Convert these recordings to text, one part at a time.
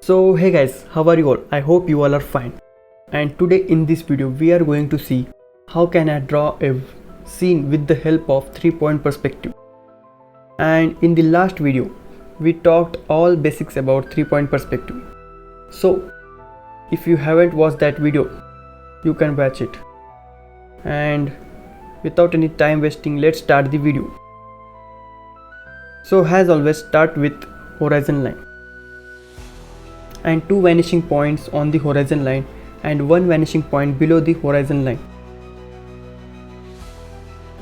So hey guys, how are you all? I hope you all are fine. And today in this video we are going to see how can I draw a scene with the help of 3-point perspective. And in the last video we talked all basics about 3-point perspective. So if you haven't watched that video, you can watch it. And without any time wasting, let's start the video. So as always, start with horizon line and two vanishing points on the horizon line and one vanishing point below the horizon line.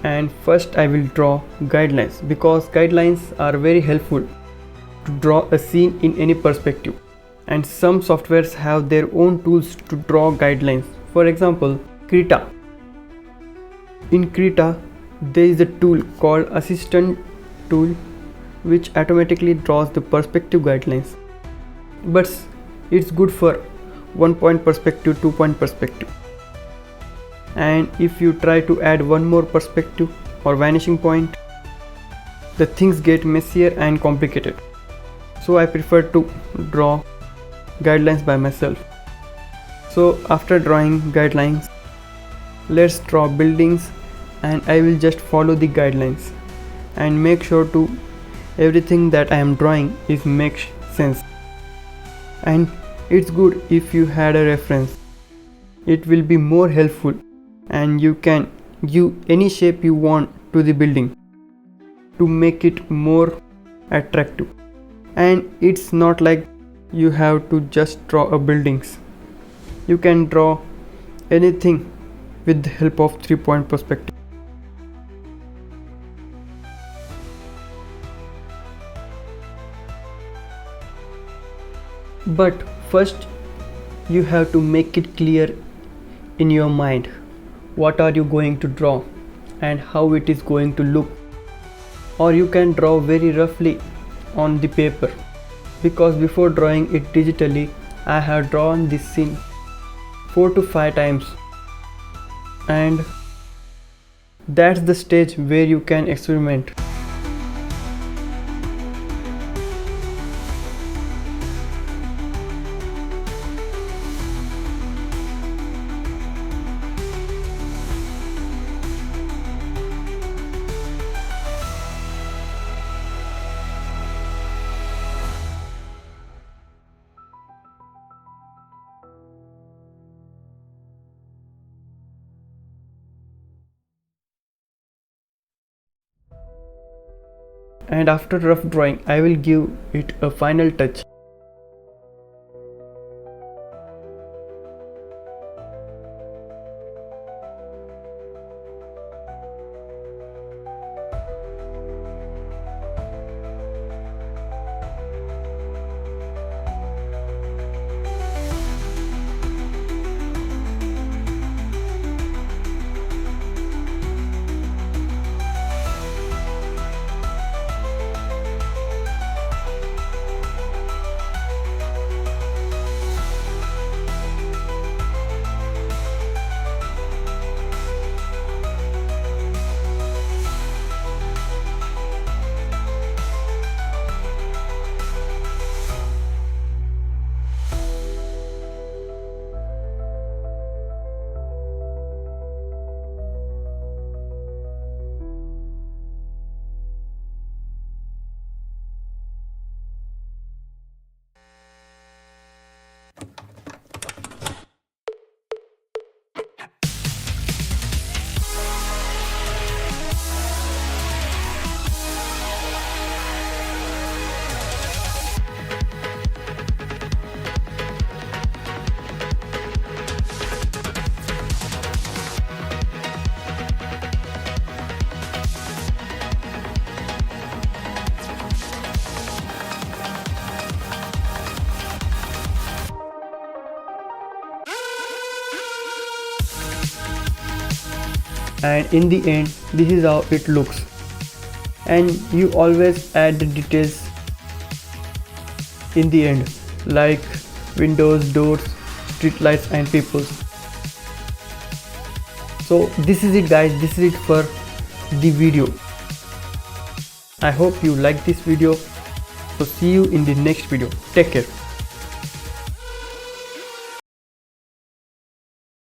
And first I will draw guidelines, because guidelines are very helpful to draw a scene in any perspective, and some softwares have their own tools to draw guidelines. For example, Krita. In Krita there is a tool called assistant tool which automatically draws the perspective guidelines, but it's good for 1-point perspective, 2-point perspective. And if you try to add one more perspective or vanishing point, the things get messier and complicated. So I prefer to draw guidelines by myself. So after drawing guidelines, let's draw buildings, and I will just follow the guidelines and make sure to everything that I am drawing is makes sense. And it's good if you had a reference. It will be more helpful, and you can give any shape you want to the building to make it more attractive. And it's not like you have to just draw a buildings. You can draw anything with the help of 3-point perspective. But first you have to make it clear in your mind what are you going to draw and how it is going to look. Or you can draw very roughly on the paper, because before drawing it digitally I have drawn this scene 4 to 5 times, and that's the stage where you can experiment. And after rough drawing, I will give it a final touch. And in the end, this is how it looks. And you always add the details in the end, like windows, doors, street lights and people. So this is it guys, this is it for the video. I hope you like this video. So see you in the next video. Take care.